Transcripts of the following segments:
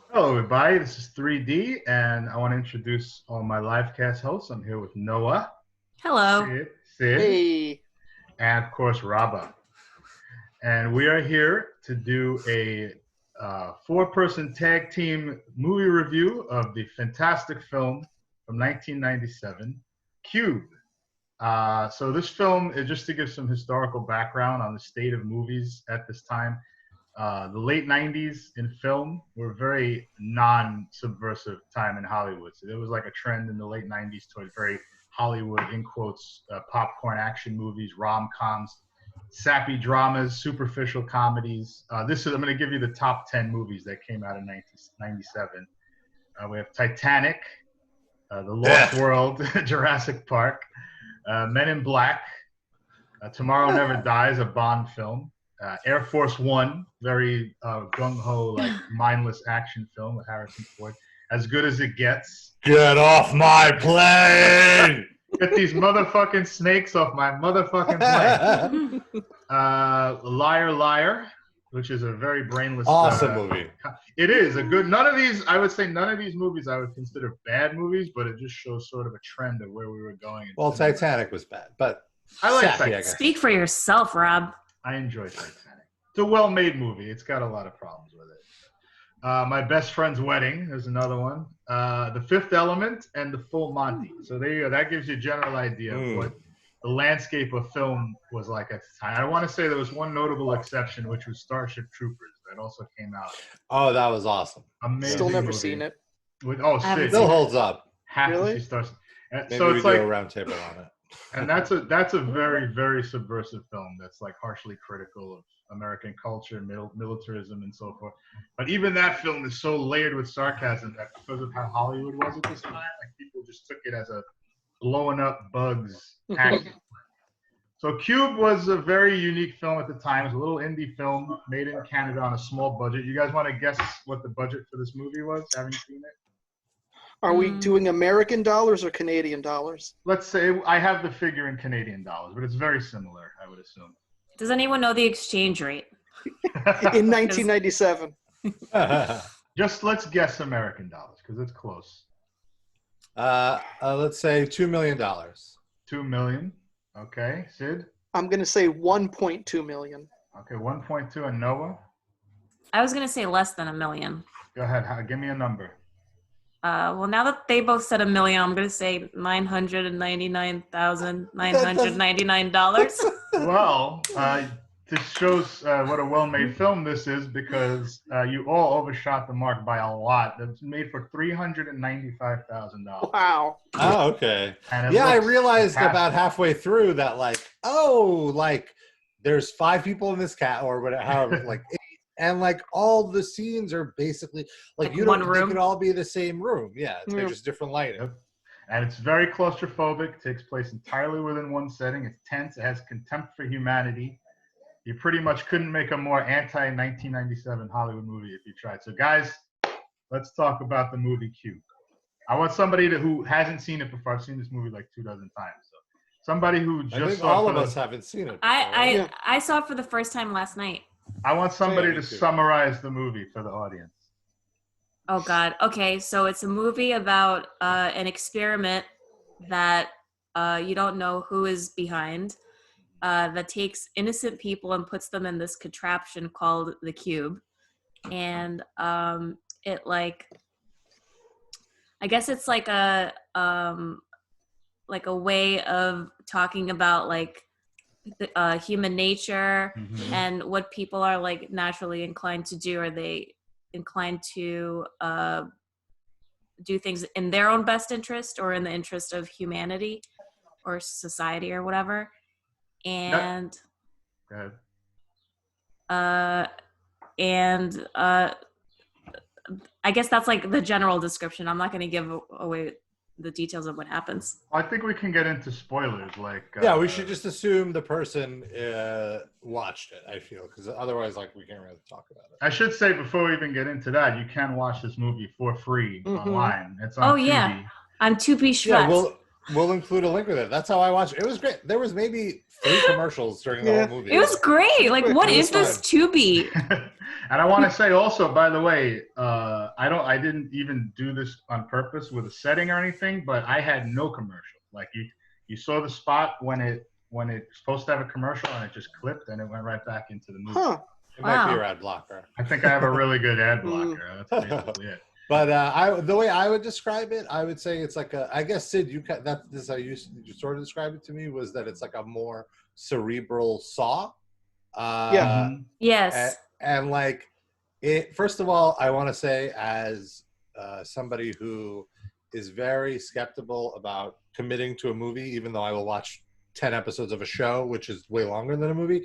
Hello, everybody. This is 3D, and I want to introduce all my livecast hosts. I'm here with Noah, Hello. Sid, Hey. and of course, Rabba. And we are here to do a four-person tag team movie review of the fantastic film from 1997, Cube. So this film is just to give some historical background on the state of movies at this time. The late 90s in film were a very non-subversive time in Hollywood. So there was like a trend in the late 90s towards very Hollywood, in quotes, popcorn action movies, rom-coms, sappy dramas, superficial comedies. I'm going to give you the top 10 movies that came out in 1997. We have Titanic, The Lost World, Jurassic Park, Men in Black, Tomorrow Never Dies, a Bond film. Air Force One, very gung-ho, like mindless action film with Harrison Ford. As Good as It Gets. Get off my plane! Get these motherfucking snakes off my motherfucking plane. Liar, Liar, which is a very brainless... Awesome movie. It is a good... None of these movies I would consider bad movies, but it just shows sort of a trend of where we were going. Well, Titanic was bad, but... I like Titanic. Speak for yourself, Rob. I enjoy Titanic. It's a well-made movie. It's got a lot of problems with it. My Best Friend's Wedding is another one. The Fifth Element and The Full Monty. So there you go. That gives you a general idea of what the landscape of film was like at the time. I want to say there was one notable exception, which was Starship Troopers. That also came out. Oh, that was awesome. Amazing Still never movie. seen it. Sid. Still holds up. Have Really? to see Starship. Maybe So we it's do like a roundtable on it. And that's a very, very subversive film that's like harshly critical of American culture, militarism, and so forth. But even that film is so layered with sarcasm that because of how Hollywood was at this time, like people just took it as a blowing up bugs action. So Cube was a very unique film at the time. It was a little indie film made in Canada on a small budget. You guys want to guess what the budget for this movie was, having seen it? Are we doing American dollars or Canadian dollars? Let's say I have the figure in Canadian dollars, but it's very similar, I would assume. Does anyone know the exchange rate? In 1997. Just let's guess American dollars because it's close. Let's say $2 million. 2 million. Okay, Sid. I'm going to say 1.2 million. Okay, 1.2 and Noah. I was going to say less than $1 million. Go ahead. Give me a number. Well, now that they both said $1 million, I'm going to say $999,999. Well, this shows what a well-made film this is because you all overshot the mark by a lot. It's made for $395,000. Wow. Oh, okay. And Yeah, I looks realized fantastic. about halfway through that, there's 5 people in this cat or whatever, however, 8, and all the scenes are basically you one don't. room? They could all be the same room. Yeah, they're just different lighting. Yep. And it's very claustrophobic. Takes place entirely within one setting. It's tense. It has contempt for humanity. You pretty much couldn't make a more anti-1997 Hollywood movie if you tried. So, guys, let's talk about the movie Cube. I want somebody who hasn't seen it before. I've seen this movie like 2 dozen times. So, somebody who just I think saw all it of for us haven't seen it. I saw it for the first time last night. I want somebody Same, to me too. summarize the movie for the audience. Oh, God. Okay, so it's a movie about an experiment that you don't know who is behind, that takes innocent people and puts them in this contraption called the Cube. And it I guess it's like a way of talking about human nature and what people are naturally inclined to do. Are they inclined to do things in their own best interest or in the interest of humanity or society or whatever? And Go ahead. I guess that's the general description. I'm not going to give away the details of what happens. I think we can get into spoilers. Yeah, we should just assume the person watched it, I feel, because otherwise, we can't really talk about it. I should say before we even get into that, you can watch this movie for free online. It's on Tubi. Yeah. On Tubi Schwartz. Yeah, we'll include a link with it. That's how I watched it. It was great. There was maybe 3 commercials during the whole movie. It was great. What is this Tubi? And I want to say also, by the way, I didn't even do this on purpose with a setting or anything, but I had no commercial. Like you saw the spot when it's supposed to have a commercial and it just clipped and it went right back into the movie. Huh. It might be Wow. your ad blocker. I think I have a really good ad blocker. That's basically it. But the way I would describe it, I would say it's like I guess Sid, this is how you sort of described it to me, was that it's like a more cerebral Saw. Yeah. Yes. And like it. First of all, I want to say as somebody who is very skeptical about committing to a movie, even though I will watch 10 episodes of a show, which is way longer than a movie.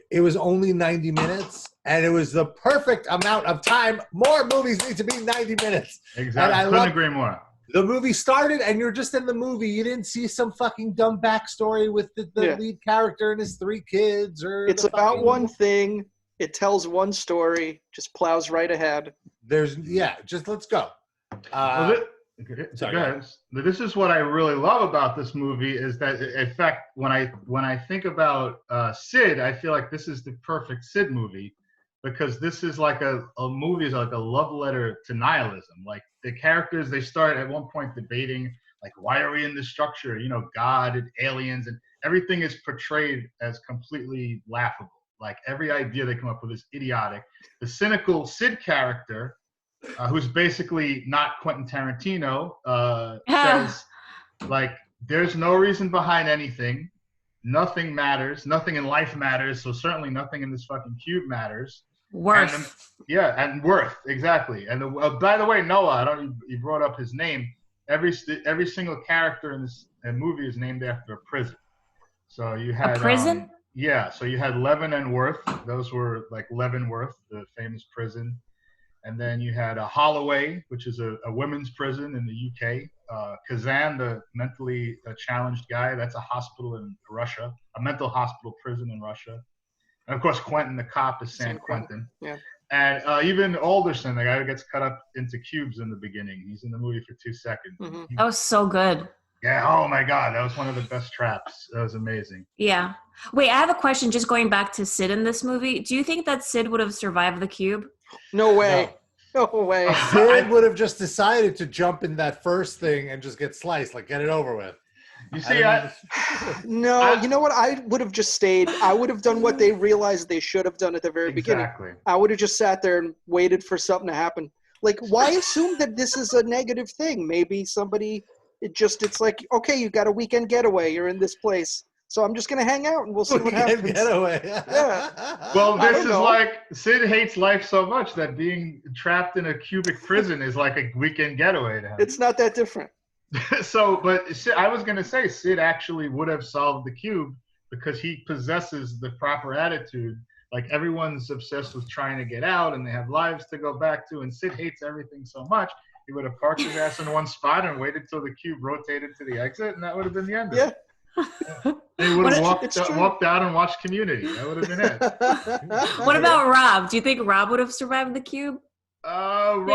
It was only 90 minutes, and it was the perfect amount of time. More movies need to be 90 minutes. Exactly. I couldn't agree more. The movie started, and you're just in the movie. You didn't see some fucking dumb backstory with the lead character and his 3 kids. It's about one thing. It tells one story, just plows right ahead. Just let's go. This is what I really love about this movie is that, in fact, when I think about Sid, I feel like this is the perfect Sid movie because this is like a movie is like a love letter to nihilism. Like the characters, they start at one point debating like, why are we in this structure? You know, God and aliens and everything is portrayed as completely laughable. Like every idea they come up with is idiotic. The cynical Sid character, who's basically not Quentin Tarantino, says, like, there's no reason behind anything. Nothing matters. Nothing in life matters. So certainly nothing in this fucking cube matters. Worth. And worth, exactly. And by the way, Noah, you brought up his name. Every single character in this movie is named after a prison. So you had a prison? So you had Levin and Worth. Those were like Leavenworth, the famous prison. And then you had Holloway, which is a women's prison in the UK. Kazan, the mentally challenged guy, that's a hospital in Russia, a mental hospital prison in Russia. And of course, Quentin, the cop, is San Quentin. Yeah. And even Alderson, the guy who gets cut up into cubes in the beginning, he's in the movie for 2 seconds. Mm-hmm. That was so good. Yeah. Oh my God, that was one of the best traps. That was amazing. Yeah. Wait, I have a question. Just going back to Sid in this movie, do you think that Sid would have survived the cube? No way. No way. Sid would have just decided to jump in that first thing and just get sliced, like get it over with. You see, you know what? I would have just stayed. I would have done what they realized they should have done at the very beginning. I would have just sat there and waited for something to happen. Like, why assume that this is a negative thing? Maybe somebody, it's like, okay, you got a weekend getaway. You're in this place. So I'm just going to hang out and we'll see what happens. Getaway. Yeah. Well, this is like, Sid hates life so much that being trapped in a cubic prison is like a weekend getaway to him. It's not that different. But I was going to say Sid actually would have solved the cube because he possesses the proper attitude. Like everyone's obsessed with trying to get out and they have lives to go back to. And Sid hates everything so much. He would have parked his ass in one spot and waited till the cube rotated to the exit. And that would have been the end of it. Yeah. He would have walked out and watched Community. That would have been it. What about Rob? Do you think Rob would have survived the cube? Rob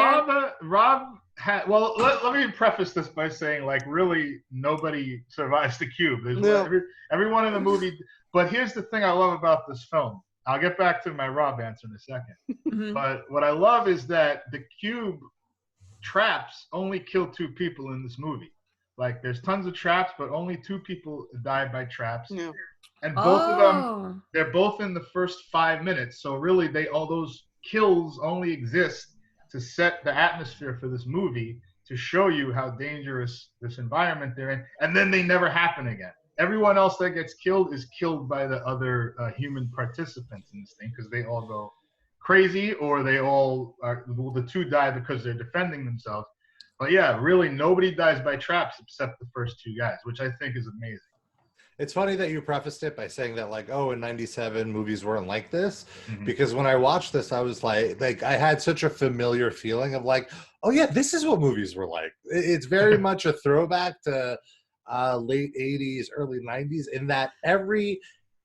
had, well, let me preface this by saying, like, really, nobody survives the cube. There's everyone in the movie. But here's the thing I love about this film. I'll get back to my Rob answer in a second. Mm-hmm. But what I love is that the cube traps only kill 2 people in this movie. Like, there's tons of traps, but only 2 people die by traps. Yeah. And both of them, they're both in the first 5 minutes. So really, all those kills only exist to set the atmosphere for this movie, to show you how dangerous this environment they're in. And then they never happen again. Everyone else that gets killed is killed by the other human participants in this thing because they all go crazy, or the 2 die because they're defending themselves. But yeah, really nobody dies by traps except the first 2 guys, which I think is amazing. It's funny that you prefaced it by saying that, like, in 97 movies weren't like this, because when I watched this, I was like I had such a familiar feeling of like, oh yeah, this is what movies were like. It's very much a throwback to late 80s, early 90s, in that every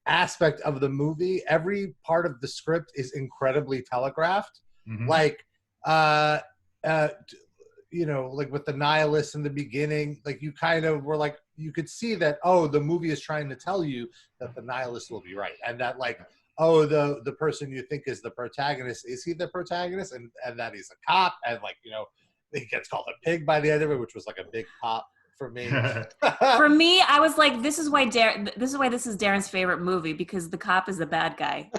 aspect of the movie, every part of the script is incredibly telegraphed. Like, like with the nihilists in the beginning, like you kind of were like, you could see that, the movie is trying to tell you that the nihilists will be right. And that like, oh, the person you think is the protagonist, is he the protagonist? And that he's a cop, and like, you know, he gets called a pig by the end of it, which was like a big pop for me. For me, I was like, this is why this is Darren's favorite movie, because the cop is the bad guy.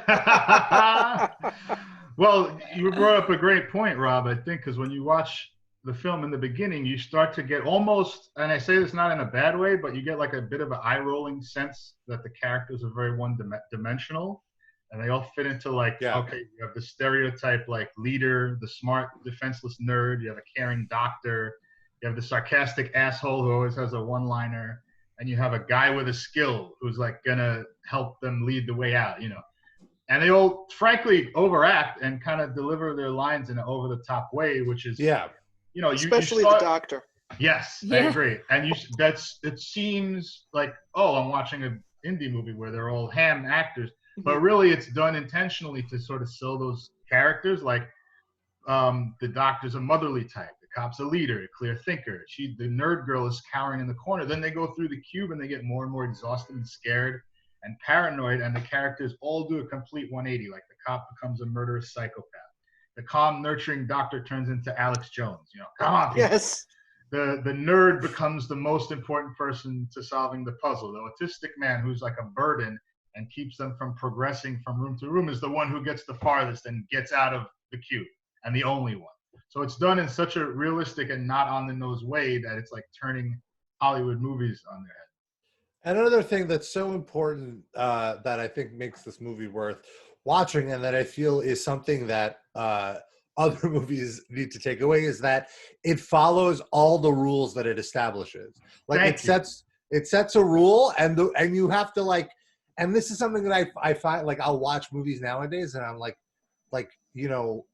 Well, you brought up a great point, Rob, I think, because when you watch the film in the beginning, you start to get almost, and I say this not in a bad way, but you get like a bit of an eye-rolling sense that the characters are very one-dimensional, and they all fit into like, okay, you have the stereotype like leader, the smart, defenseless nerd, you have a caring doctor, you have the sarcastic asshole who always has a one-liner, and you have a guy with a skill who's like gonna help them lead the way out, you know. And they all, frankly, overact and kind of deliver their lines in an over-the-top way, which is, you know, especially the doctor. Yes, I agree. And it seems like, oh, I'm watching an indie movie where they're all ham actors, but really it's done intentionally to sort of sell those characters. Like the doctor's a motherly type, the cop's a leader, a clear thinker. The nerd girl is cowering in the corner. Then they go through the cube and they get more and more exhausted and scared and paranoid, and the characters all do a complete 180. Like the cop becomes a murderous psychopath. The calm, nurturing doctor turns into Alex Jones. You know, come on, people. Yes. The nerd becomes the most important person to solving the puzzle. The autistic man, who's like a burden and keeps them from progressing from room to room, is the one who gets the farthest and gets out of the queue, and the only one. So it's done in such a realistic and not on the nose way that it's like turning Hollywood movies on their head. Another thing that's so important that I think makes this movie worth watching, and that I feel is something that other movies need to take away, is that it follows all the rules that it establishes. Like it sets a rule, and you have to like, and this is something that I find, like, I'll watch movies nowadays and I'm like, you know,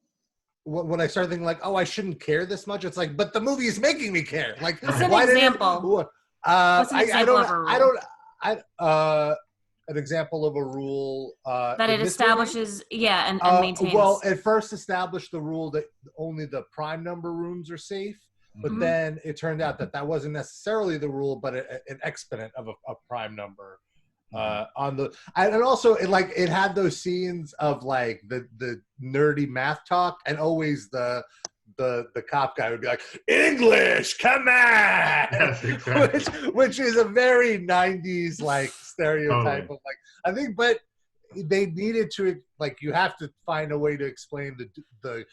when I start thinking like, oh, I shouldn't care this much, it's like, but the movie is making me care. Like, what's an example? What's an example of a rule? An example of a rule that it establishes, and maintains. Well, it first established the rule that only the prime number rooms are safe, but then it turned out that wasn't necessarily the rule, but an exponent of a prime number on the. And also, it had those scenes of like the nerdy math talk, and always the cop guy would be like, English, come on! Yes, exactly. which is a very 90s like stereotype of like, I think, but they needed to, like, you have to find a way to explain the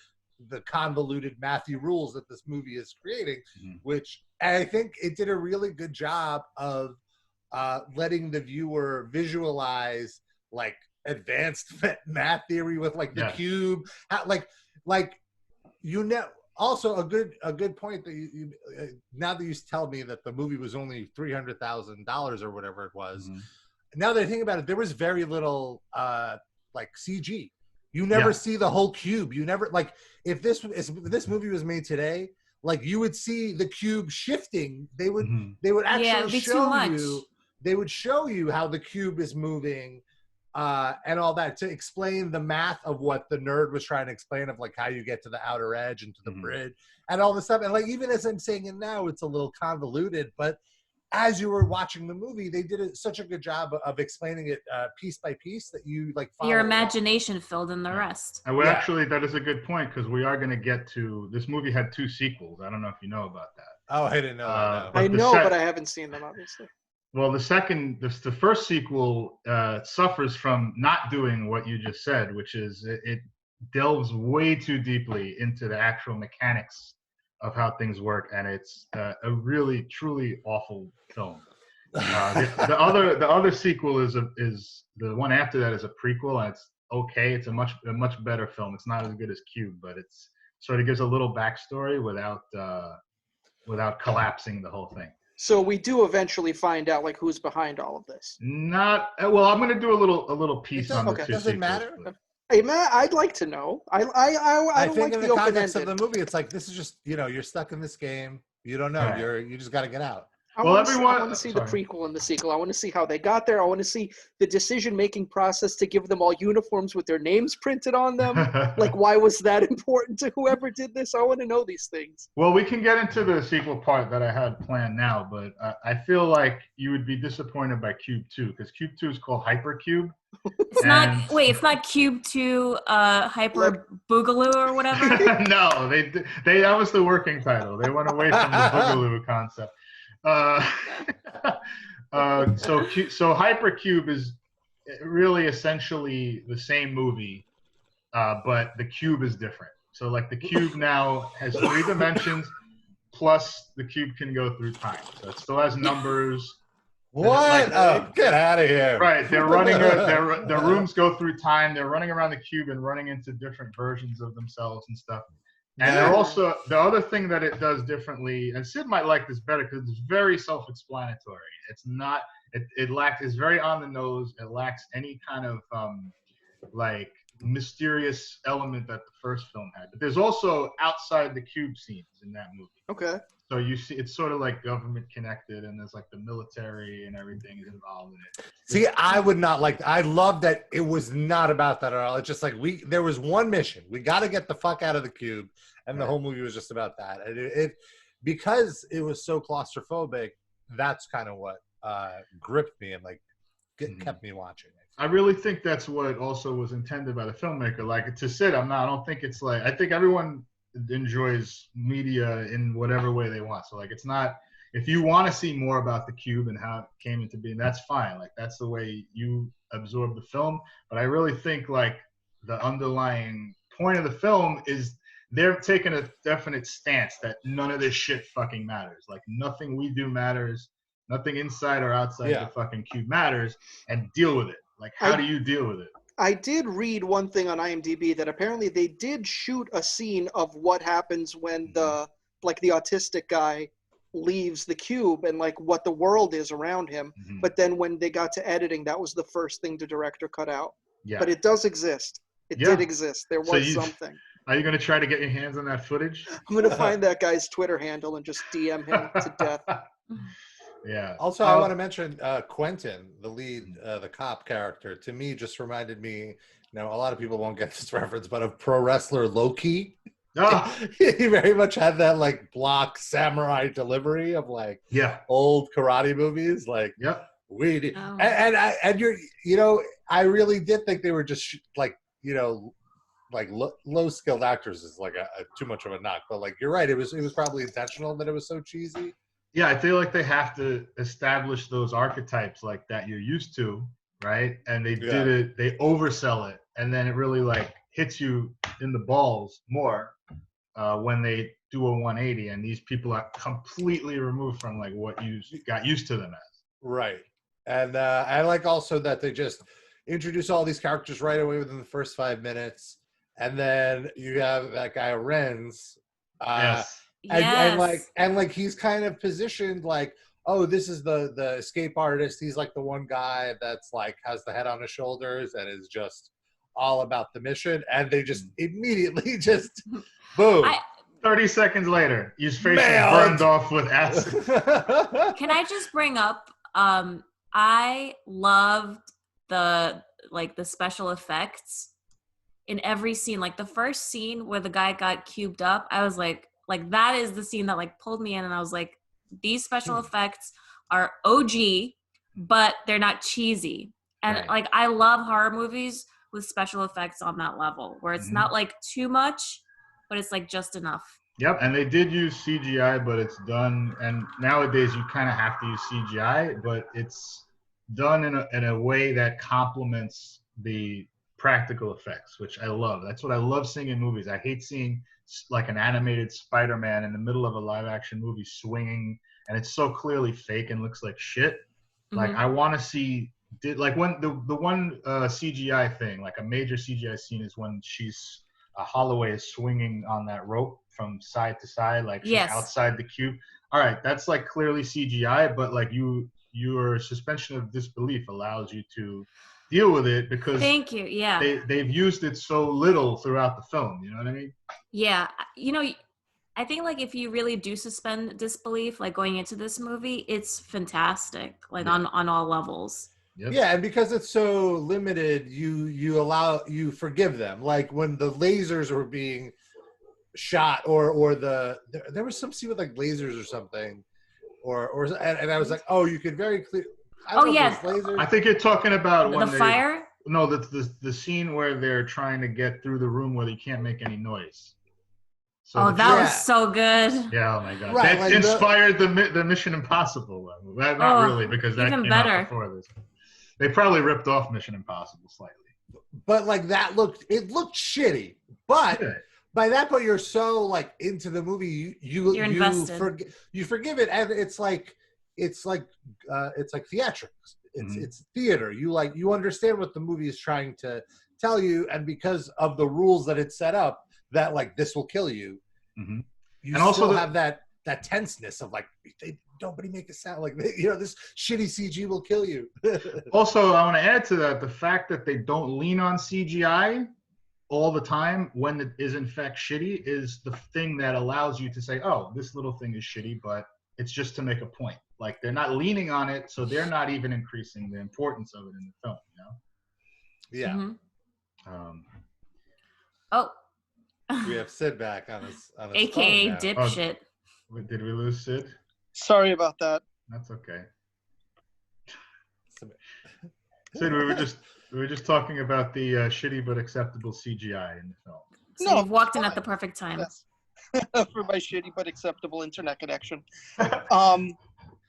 convoluted mathy rules that this movie is creating, which I think it did a really good job of letting the viewer visualize like advanced math theory with like the cube, you know. Also, a good point that you now that you tell me that the movie was only $300,000 or whatever it was. Now that I think about it, there was very little like CG. You never see the whole cube. You never, like, if this movie was made today, like, you would see the cube shifting. They would actually show you. They would show you how the cube is moving. And all that to explain the math of what the nerd was trying to explain, of like how you get to the outer edge and to the bridge and all this stuff. And like, even as I'm saying it now, it's a little convoluted, but as you were watching the movie, they did such a good job of explaining it piece by piece that you like follow your imagination filled in the rest. And actually, that is a good point, because we are going to get to, this movie had 2 sequels. I don't know if you know about that. Oh, I didn't know that. No. I know, but I haven't seen them, obviously. Well, the first sequel suffers from not doing what you just said, which is it delves way too deeply into the actual mechanics of how things work, and it's a really, truly awful film. The other sequel is the one after that is a prequel, and it's okay. It's a much better film. It's not as good as Cube, but it's sort of gives a little backstory without collapsing the whole thing. So we do eventually find out like who's behind all of this. Not well. I'm going to do a little piece on the 2 sequels. Does it matter? Hey man, I'd like to know. I don't think like in the the open context ended. of the movie, it's like, this is just, you know, you're stuck in this game. You don't know. Right. You just got to get out. I want to see the prequel and the sequel. I want to see how they got there. I want to see the decision-making process to give them all uniforms with their names printed on them. Like, why was that important to whoever did this? I want to know these things. Well, we can get into the sequel part that I had planned now, but I feel like you would be disappointed by Cube 2, because Cube 2 is called Hypercube. It's not Cube 2 Hyper Boogaloo or whatever? No, that was the working title. They went away from the Boogaloo concept. So Hypercube is really essentially the same movie, but the cube is different. So like the cube now has 3 dimensions, plus the cube can go through time. So it still has numbers. What? Get out of here! Right, they're running. Their rooms go through time. They're running around the cube and running into different versions of themselves and stuff. And they're also, the other thing that it does differently, and Sid might like this better because it's very self-explanatory. It's not, it's very on the nose. It lacks any kind of like mysterious element that the first film had. But there's also outside the cube scenes in that movie. Okay. So you see, it's sort of like government connected, and there's like the military and everything is involved in it. See, I would not like. I love that it was not about that at all. It's just like there was one mission. We got to get the fuck out of the cube, and the whole movie was just about that. And because it was so claustrophobic. That's kind of what gripped me and like kept me watching it. I really think that's what also was intended by the filmmaker. Like to Sid, I don't think it's like, I think everyone enjoys media in whatever way they want. So like, it's not, if you want to see more about the cube and how it came into being, that's fine. Like that's the way you absorb the film. But I really think like the underlying point of the film is they're taking a definite stance that none of this shit fucking matters. Like nothing we do matters. Nothing inside or outside the fucking cube matters, and deal with it. Like, how do you deal with it? I did read one thing on IMDb that apparently they did shoot a scene of what happens when the autistic guy leaves the cube and like what the world is around him. Mm-hmm. But then when they got to editing, that was the first thing the director cut out. Yeah. But it does exist. It did exist. There was something. Are you going to try to get your hands on that footage? I'm going to find that guy's Twitter handle and just DM him to death. Yeah. Also, I want to mention Quentin, the lead, the cop character. To me, just reminded me. Now, a lot of people won't get this reference, but of pro wrestler Loki. Oh. He very much had that like block samurai delivery of like old karate movies. Like, we did. Oh. And you're, I really did think they were just like, like low skilled actors is like a too much of a knock. But like, you're right. It was probably intentional that it was so cheesy. Yeah, I feel like they have to establish those archetypes like that you're used to, right? And they did it, they oversell it, and then it really like hits you in the balls more when they do a 180, and these people are completely removed from like what you got used to them as. Right. And I like also that they just introduce all these characters right away within the first 5 minutes, and then you have that guy Renz. Yes. And he's kind of positioned like, oh, this is the escape artist. He's like the one guy that's like has the head on his shoulders and is just all about the mission. And they just immediately just boom. 30 seconds later, his face is burned off with acid. Can I just bring up? I loved the special effects in every scene. Like the first scene where the guy got cubed up, I was like that is the scene that like pulled me in, and I was like, these special effects are OG, but they're not cheesy. And like I love horror movies with special effects on that level where it's not like too much, but it's like just enough. Yep, and they did use CGI, but it's done, and nowadays you kind of have to use CGI, but it's done in a way that complements the practical effects, which I love. That's what I love seeing in movies. I hate seeing like an animated Spider-Man in the middle of a live action movie swinging, and it's so clearly fake and looks like shit. Like I want to see when the one CGI thing, like a major CGI scene, is when Holloway is swinging on that rope from side to side, like she's outside the cube. All right, that's like clearly CGI, but like your suspension of disbelief allows you to deal with it because they've used it so little throughout the film. You know what I mean? Yeah. I think like if you really do suspend disbelief, like going into this movie, it's fantastic, like on all levels. Yep. Yeah, and because it's so limited, you forgive them. Like when the lasers were being shot, or there was some scene with like lasers or something, and I was like, oh, you could very clear. I don't know if it was lasers. I think you're talking about the fire. No, the scene where they're trying to get through the room where they can't make any noise. So that was so good. Yeah, oh my god, right, that inspired the Mission Impossible one. Not really, because that came out before this. They probably ripped off Mission Impossible slightly. But like it looked shitty. But by that point, you're so like into the movie, you're invested. You forgive it, and it's like theatrics. It's theater. You understand what the movie is trying to tell you, and because of the rules that it's set up, that like this will kill you. Mm-hmm. You and also have that tenseness of like, nobody make it sound like this shitty CG will kill you. Also, I want to add to that the fact that they don't lean on CGI all the time when it is in fact shitty is the thing that allows you to say, oh, this little thing is shitty, but it's just to make a point. Like they're not leaning on it, so they're not even increasing the importance of it in the film. Yeah. Oh. We have Sid back on his AKA dipshit. Oh, did we lose Sid? Sorry about that. That's okay. Sid, we were just talking about the shitty but acceptable CGI in the film. So you've walked in at the perfect time. Yes. For my shitty but acceptable internet connection.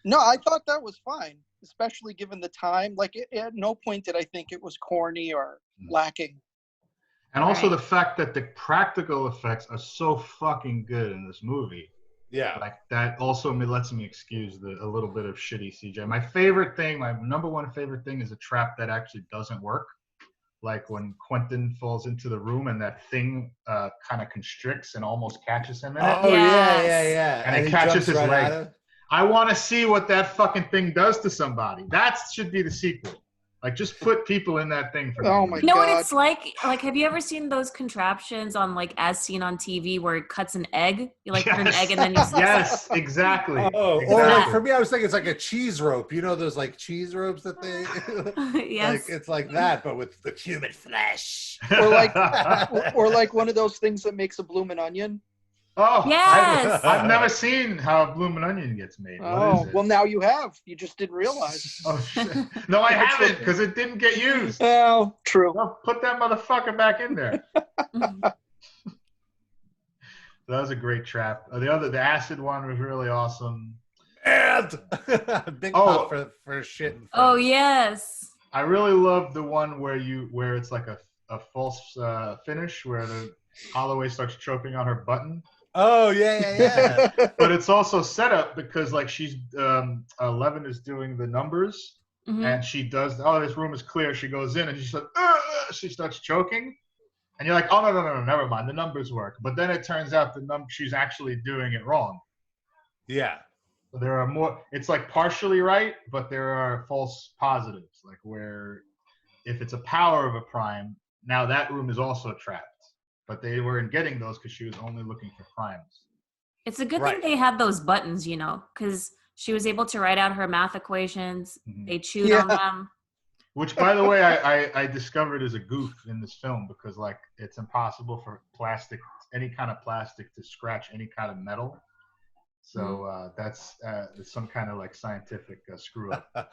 No, I thought that was fine, especially given the time. Like, at no point did I think it was corny or lacking. And also the fact that the practical effects are so fucking good in this movie. Yeah. Like, that also lets me excuse a little bit of shitty CGI. My number one favorite thing is a trap that actually doesn't work. Like when Quentin falls into the room and that thing kind of constricts and almost catches him in it. Oh, yeah. And it catches his leg. I want to see what that fucking thing does to somebody. That should be the sequel. Like, just put people in that thing. Oh my God. You know what it's like? Like, have you ever seen those contraptions on, like, as seen on TV where it cuts an egg? You, like, put an egg and then you... Yes, exactly. Oh, exactly. Or, like, for me, I was thinking it's like a cheese rope. You know those, like, cheese ropes that they... Yes. Like, it's like that, but with the human flesh. Or like one of those things that makes a bloomin' onion. Oh, yes! I've never seen how a bloomin' onion gets made. Oh, well, now you have. You just didn't realize. Oh, shit. No, I haven't, because it didn't get used. Oh, true. Well, put that motherfucker back in there. That was a great trap. The acid one was really awesome. And big pop for shit. Oh, yes. I really love the one where it's like a false finish where Holloway starts choking on her button. Oh, yeah. But it's also set up because, like, she's Eleven is doing the numbers, and she does. Oh, this room is clear. She goes in and she's like, she starts choking, and you're like, oh no, never mind. The numbers work. But then it turns out she's actually doing it wrong. Yeah. So there are more. It's like partially right, but there are false positives. Like where if it's a power of a prime, now that room is also trapped. But they weren't getting those because she was only looking for primes. It's a good thing they had those buttons, because she was able to write out her math equations. Mm-hmm. They chewed on them. Which, by the way, I discovered is a goof in this film because, like, it's impossible for any kind of plastic to scratch any kind of metal. So that's some kind of, like, scientific screw up.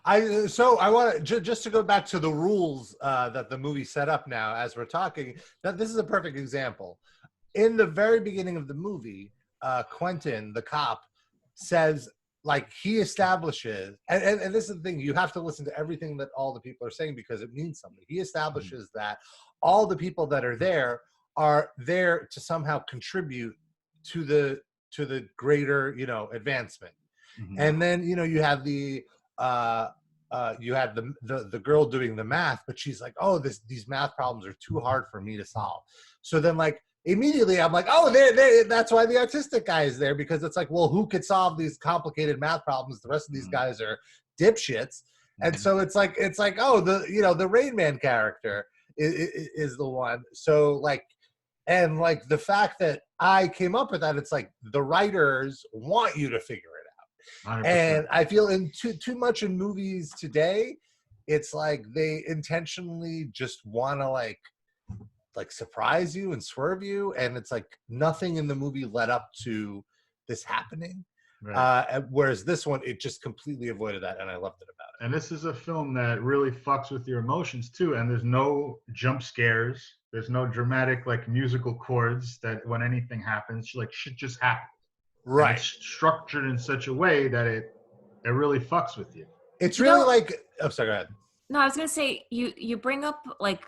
I want to just to go back to the rules that the movie set up now as we're talking, that this is a perfect example. In the very beginning of the movie, Quentin, the cop, says, like, he establishes, and this is the thing, you have to listen to everything that all the people are saying because it means something. He establishes that all the people that are there to somehow contribute to the greater, advancement. Mm-hmm. And then, you have the girl doing the math, but she's like, oh, these math problems are too hard for me to solve. So then, like, immediately I'm like, oh, that's why the artistic guy is there, because it's like, well, who could solve these complicated math problems? The rest of these guys are dipshits. And so it's like, oh, the Rain Man character is the one. So, like, And like the fact that I came up with that, it's like the writers want you to figure it out. 100%. And I feel in too much in movies today, it's like they intentionally just want to like surprise you and swerve you, and it's like nothing in the movie led up to this happening. Right. Whereas this one, it just completely avoided that, and I loved it about it. And this is a film that really fucks with your emotions too. And there's no jump scares. There's no dramatic like musical chords that when anything happens, like shit just happens. Right. And it's structured in such a way that it really fucks with you. It's really like. Oh, sorry. Go ahead. No, I was gonna say you bring up like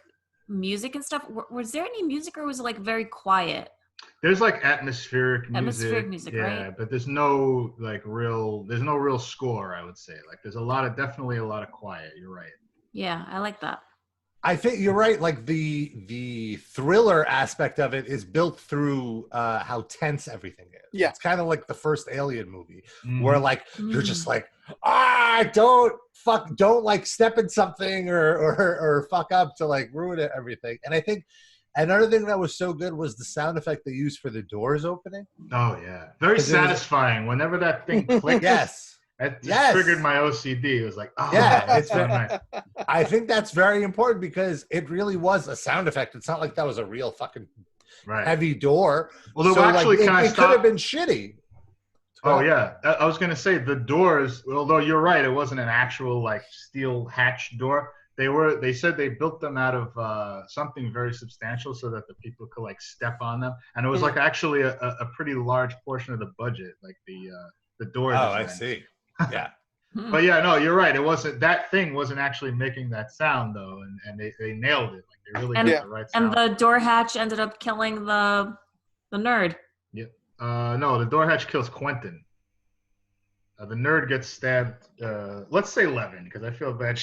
music and stuff. Was there any music, or was it like very quiet? There's like atmospheric music, yeah, right? But there's no real score, I would say. Like there's definitely a lot of quiet. You're right. Yeah, I like that. I think you're right. Like the thriller aspect of it is built through how tense everything is. Yeah. It's kind of like the first Alien movie where like you're just like, don't like step in something or fuck up to like ruin everything. And I think another thing that was so good was the sound effect they used for the doors opening. Oh yeah, very satisfying. Whenever that thing clicked. Yes. It just triggered my OCD. It was like, oh, yeah, it's so nice. I think that's very important because it really was a sound effect. It's not like that was a real fucking heavy door. Well, so actually like, it could have been shitty. Oh yeah, I was gonna say the doors. Although you're right, it wasn't an actual like steel hatch door. They said they built them out of something very substantial so that the people could like step on them, and it was like actually a pretty large portion of the budget, like the door. Oh, I see. Yeah. But yeah, no, you're right. It wasn't, that thing wasn't actually making that sound though, and they nailed it. Like they really did the right sound. And the door hatch ended up killing the nerd. Yeah. No, the door hatch kills Quentin. The nerd gets stabbed. Let's say Levin, because I feel bad.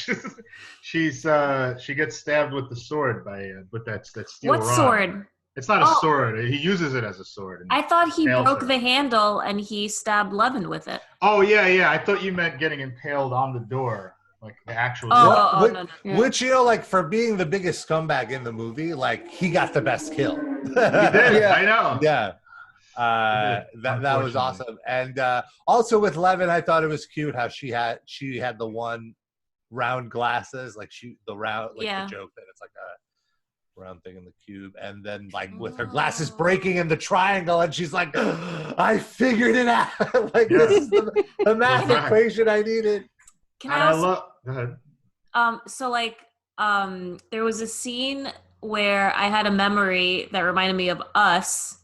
She gets stabbed with the sword with that steel rod. What sword? It's not a sword. He uses it as a sword. I thought he broke the handle and he stabbed Levin with it. Oh, yeah. I thought you meant getting impaled on the door, like the actual door. No. Which, you know, like for being the biggest scumbag in the movie, like he got the best kill. He did. I know. Yeah. That was awesome. And also with Levin, I thought it was cute how she had the one round glasses, like the joke that it's like a round thing in the cube, and then like with her glasses breaking in the triangle, and she's like, I figured it out. Like this is the math equation I needed. Can I also, go ahead. So like there was a scene where I had a memory that reminded me of Us,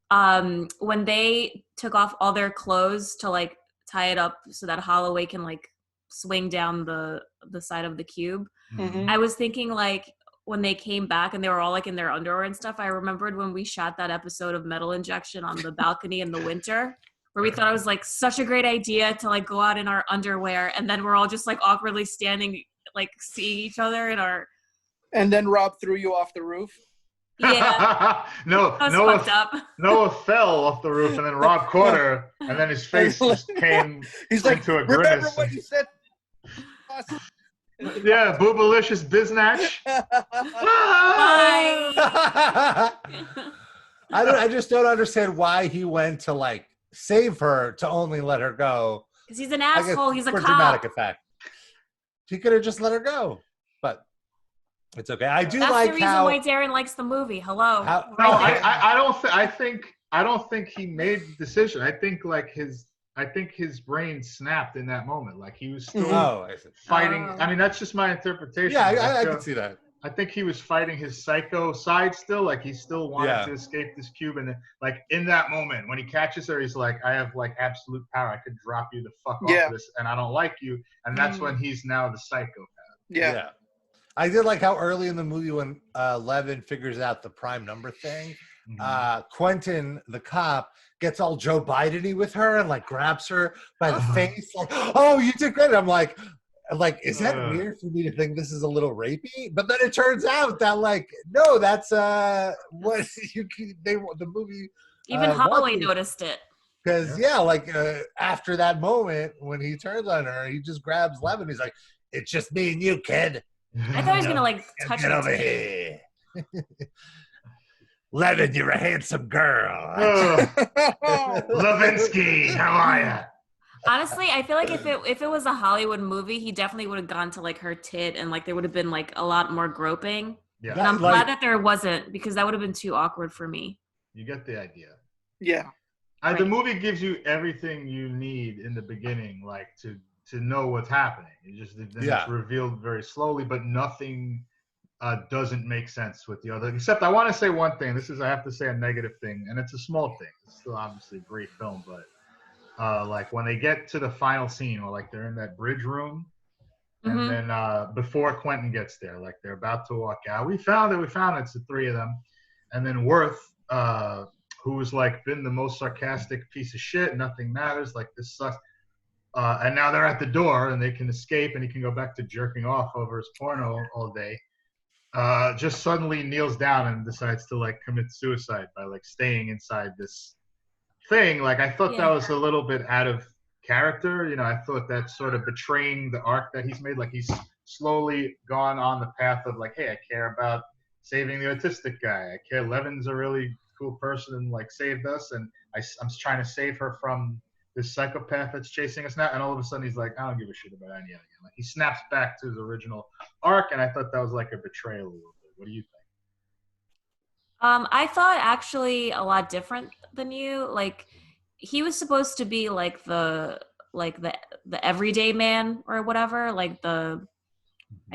when they took off all their clothes to like tie it up so that Holloway can like swing down the side of the cube. Mm-hmm. I was thinking like when they came back and they were all like in their underwear and stuff, I remembered when we shot that episode of Metal Injection on the balcony in the winter, where we thought it was like such a great idea to like go out in our underwear, and then we're all just like awkwardly standing, like seeing each other in our. And then Rob threw you off the roof. Yeah. Noah fell off the roof, and then Rob caught her, and then his face just came. He's like, into a remember grimace. what you said? Yeah, boobalicious biznatch. I just don't understand why he went to like save her to only let her go. Because he's an asshole. He's a cop. For dramatic effect. He could have just let her go, but it's okay. That's the reason why Darren likes the movie. Hello. I don't think he made the decision. I think his brain snapped in that moment. Like he was still fighting. I mean, that's just my interpretation. Yeah, I can see that. I think he was fighting his psycho side still. Like he still wanted to escape this cube. And then, like in that moment when he catches her, he's like, I have like absolute power. I could drop you the fuck off this, and I don't like you. And that's when he's now the psychopath. Yeah. I did like how early in the movie when Levin figures out the prime number thing, Quentin, the cop, gets all Joe Biden-y with her and like grabs her by the face, like, oh, you did great. I'm like, is that weird for me to think this is a little rapey? But then it turns out that like, no, that's what the movie. Even Holloway noticed it. Because after that moment when he turns on her, he just grabs Levin. He's like, it's just me and you, kid. I thought he was gonna like touch get her. over here. Levin, you're a handsome girl. Levinsky, how are ya? Honestly, I feel like if it was a Hollywood movie, he definitely would have gone to like her tit and like there would have been like a lot more groping. Yeah. And I'm glad that there wasn't, because that would have been too awkward for me. You get the idea. Yeah. The movie gives you everything you need in the beginning, like to know what's happening. It's revealed very slowly, but nothing doesn't make sense with the other. Except I want to say one thing. I have to say a negative thing, and it's a small thing. It's still obviously a great film, but like when they get to the final scene, or like they're in that bridge room, and then before Quentin gets there, like they're about to walk out, we found it. It's the three of them, and then Worth, who's like been the most sarcastic piece of shit. Nothing matters. Like this sucks. And now they're at the door and they can escape and he can go back to jerking off over his porno all day. Just suddenly kneels down and decides to like commit suicide by like staying inside this thing. Like I thought that was a little bit out of character. You know, I thought that's sort of betraying the arc that he's made. Like he's slowly gone on the path of like, hey, I care about saving the autistic guy. I care. Levin's a really cool person and like saved us, and I'm trying to save her from this psychopath that's chasing us now. And all of a sudden he's like, I don't give a shit about any of you. Like he snaps back to his original arc, and I thought that was like a betrayal a little bit. What do you think? I thought actually a lot different than you. Like he was supposed to be like the everyday man or whatever, like I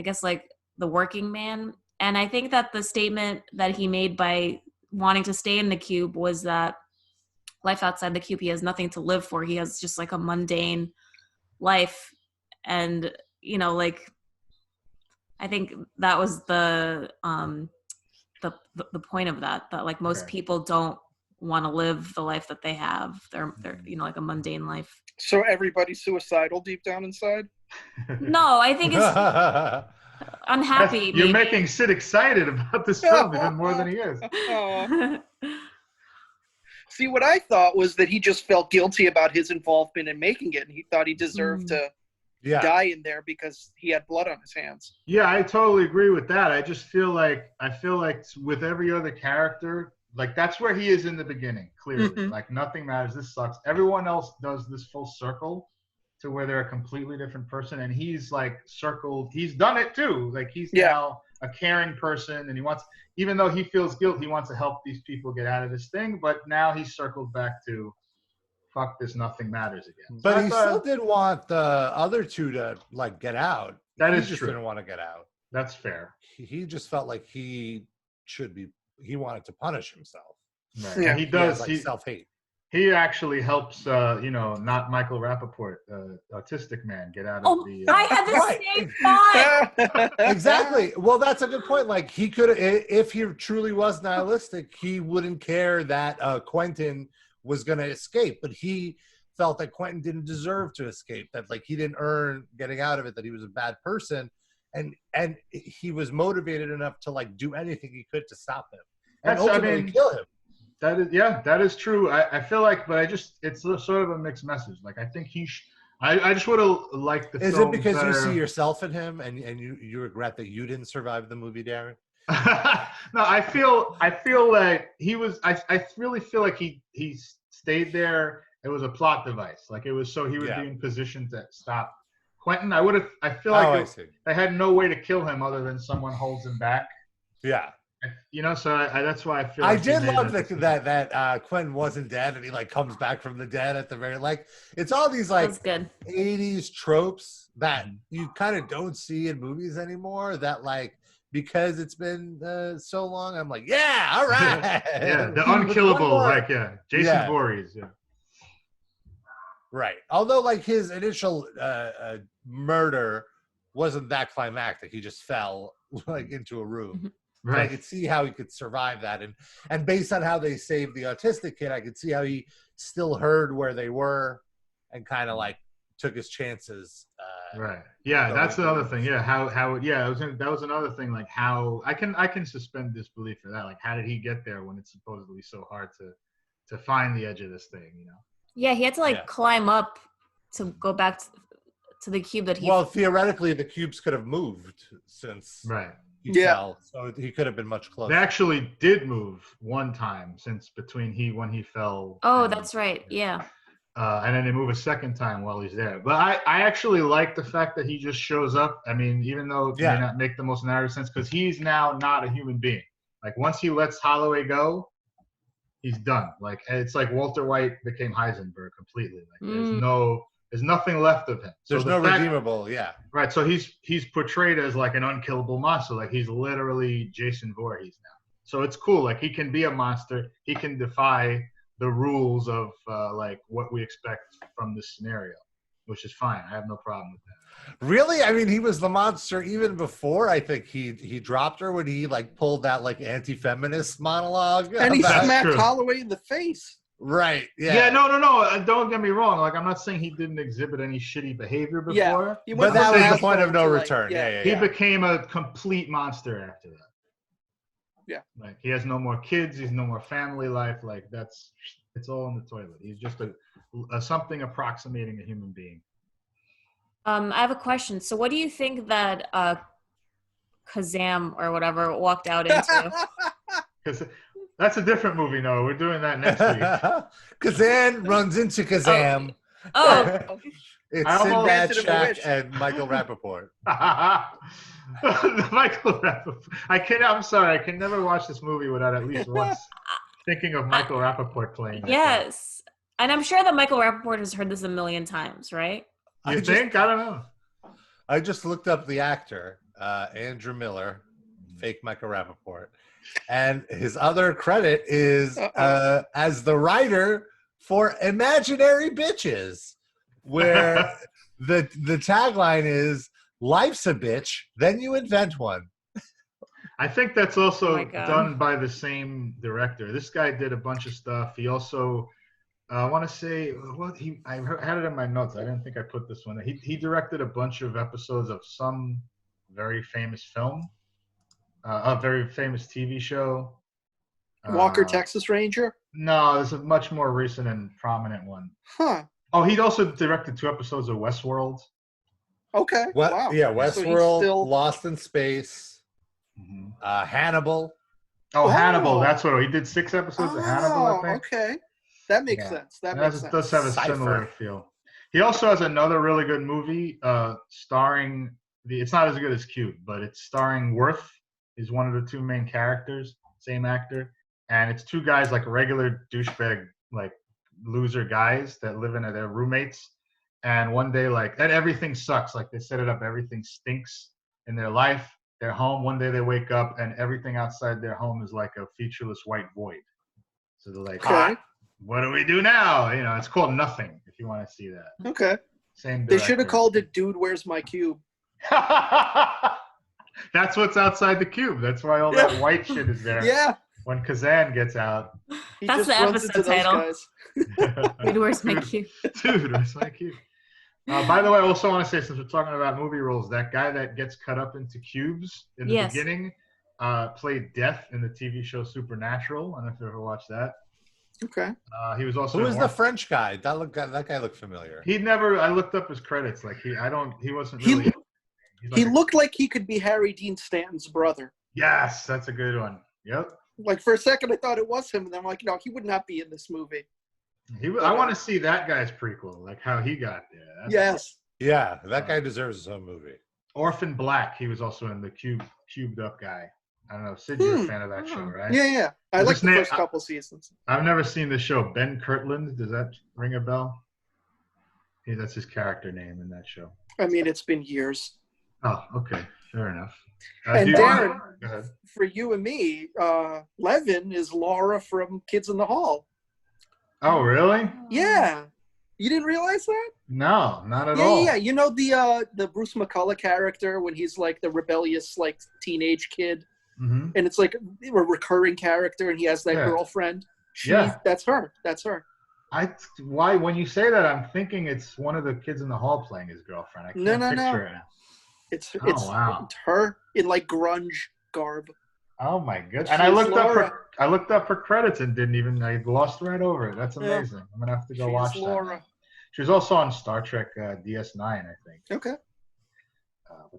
guess like the working man. And I think that the statement that he made by wanting to stay in the cube was that life outside the cube, he has nothing to live for. He has just like a mundane life. And, you know, like, I think that was the point of that like most people don't want to live the life that they have. They're, you know, like a mundane life. So everybody's suicidal deep down inside? No, I think it's unhappy. You're making Sid excited about this film even more than he is. See, what I thought was that he just felt guilty about his involvement in making it, and he thought he deserved to die in there because he had blood on his hands. Yeah, I totally agree with that. I feel like with every other character, like that's where he is in the beginning, clearly. Like nothing matters. This sucks. Everyone else does this full circle to where they're a completely different person, and he's like circled. He's done it too. Like he's now a caring person, and he wants, even though he feels guilt, he wants to help these people get out of this thing. But now he's circled back to fuck this, nothing matters again. But he still did want the other two to like get out. That is true. He just didn't want to get out. That's fair. He just felt like he wanted to punish himself. Right. Yeah, he does. He self-hate. He actually helps, not Michael Rappaport, autistic man, get out of the... I had the same thought! Exactly. Well, that's a good point. Like, he could, if he truly was nihilistic, he wouldn't care that Quentin was going to escape. But he felt that Quentin didn't deserve to escape, that, like, he didn't earn getting out of it, that he was a bad person. And he was motivated enough to, like, do anything he could to stop him. And ultimately kill him. That is true. I feel like, but it's sort of a mixed message. Like I think I just would have liked the. Is it because you see yourself in him and you regret that you didn't survive the movie, Darren? No, I feel like he was. I really feel like he stayed there. It was a plot device. Like it was so he would be in position to stop Quentin. I feel like they had no way to kill him other than someone holds him back. Yeah. You know, so that's why I feel. I did love that Quentin wasn't dead, and he like comes back from the dead at the very it's all these like 80s tropes that you kind of don't see in movies anymore. That like because it's been so long, I'm like, yeah, all right, the unkillable, Jason Voorhees, right. Although like his initial murder wasn't that climactic, he just fell like into a room. Right. So I could see how he could survive that, and based on how they saved the autistic kid, I could see how he still heard where they were, and kind of like took his chances. Right. Yeah, that's the other thing. Yeah, that was another thing. Like how I can suspend disbelief for that. Like how did he get there when it's supposedly so hard to find the edge of this thing? You know. Yeah, he had to climb up to go back to the cube that he. Well, theoretically, the cubes could have moved since. Right. he fell, so he could have been much closer. They actually did move one time since when he fell. Oh, that's right. Yeah. And then they move a second time while he's there. But I actually like the fact that he just shows up. I mean, even though it may not make the most narrative sense, because he's now not a human being. Like, once he lets Holloway go, he's done. Like, it's like Walter White became Heisenberg completely. Like, there's nothing left of him. There's no redeemable, Right, so he's portrayed as like an unkillable monster. Like, he's literally Jason Voorhees now. So it's cool. Like, he can be a monster. He can defy the rules of like what we expect from this scenario, which is fine. I have no problem with that. Really? I mean, he was the monster even before I think he dropped her when he like pulled that like anti-feminist monologue. And he smacked Holloway in the face. Right. Yeah. Yeah. No. Don't get me wrong. Like, I'm not saying he didn't exhibit any shitty behavior before. Yeah. But that was the point of no return. He became a complete monster after that. Yeah. Like, he has no more kids. He's no more family life. Like, it's all in the toilet. He's just a something approximating a human being. I have a question. So what do you think that Kazam or whatever walked out into? Because that's a different movie, Noah. We're doing that next week. Kazan runs into Kazam. Oh. It's Sinbad Shack and Michael Rappaport. Michael Rappaport. I'm sorry. I can never watch this movie without at least once thinking of Michael Rappaport playing. Yes. And I'm sure that Michael Rappaport has heard this a million times, right? You think? I don't know. I just looked up the actor, Andrew Miller, fake Michael Rappaport. And his other credit is as the writer for Imaginary Bitches, where the tagline is, life's a bitch, then you invent one. I think that's also done by the same director. This guy did a bunch of stuff. He also, I want to say, I had it in my notes. I didn't think I put this one. He directed a bunch of episodes of some very famous film, a very famous TV show. Walker, Texas Ranger? No, there's a much more recent and prominent one. Huh. Oh, he'd also directed 2 episodes of Westworld. Okay. Wow. Yeah, Westworld, so Lost in Space, Hannibal. Oh, Hannibal. That's what he did. 6 episodes of Hannibal, I think. Okay. That makes sense. That makes sense. Does have a similar feel. He also has another really good movie starring it's not as good as Cube, but it's starring Worth. He's one of the 2 main characters, same actor. And it's 2 guys, like regular douchebag, like loser guys that live in their roommates. And one day, and everything sucks. Like, they set it up, everything stinks in their life, their home. One day they wake up and everything outside their home is like a featureless white void. So they're like, what do we do now? You know, it's called Nothing, if you want to see that. Okay. Same director. They should have called it Dude, Where's My Cube? That's what's outside the cube. That's why all that white shit is there. Yeah. When Kazan gets out. That's the episode title. Dude, where's my cube? Dude, where's my cube? By the way, I also want to say, since we're talking about movie roles, that guy that gets cut up into cubes in the beginning played Death in the TV show Supernatural. I don't know if you ever watched that. Okay. He was also. Who was the French guy? That guy looked familiar. I looked up his credits. Like, he wasn't really. He looked like he could be Harry Dean Stanton's brother. Yes, that's a good one. Yep. Like, for a second, I thought it was him, and then I'm like, no, he would not be in this movie. I want to see that guy's prequel, like how he got there. Yes. Yeah, that guy deserves his own movie. Orphan Black, he was also in the cubed up guy. I don't know, Sid, you're a fan of that show, right? Yeah. I like the first couple seasons. I've never seen the show. Ben Kirtland, does that ring a bell? Yeah, that's his character name in that show. I mean, it's been years. Oh, okay. Fair enough. And Darren, for you and me, Levin is Laura from Kids in the Hall. Oh, really? Yeah. You didn't realize that? No, not at all. Yeah. You know the Bruce McCullough character when he's like the rebellious like teenage kid, and it's like a recurring character, and he has that girlfriend. That's her. Why? When you say that, I'm thinking it's one of the kids in the hall playing his girlfriend. I can't picture it. It's her in like grunge garb. Oh my goodness! And I looked up her credits and I glossed right over it. That's amazing. Yeah. I'm gonna have to go watch that. She was also on Star Trek DS9, I think. Okay.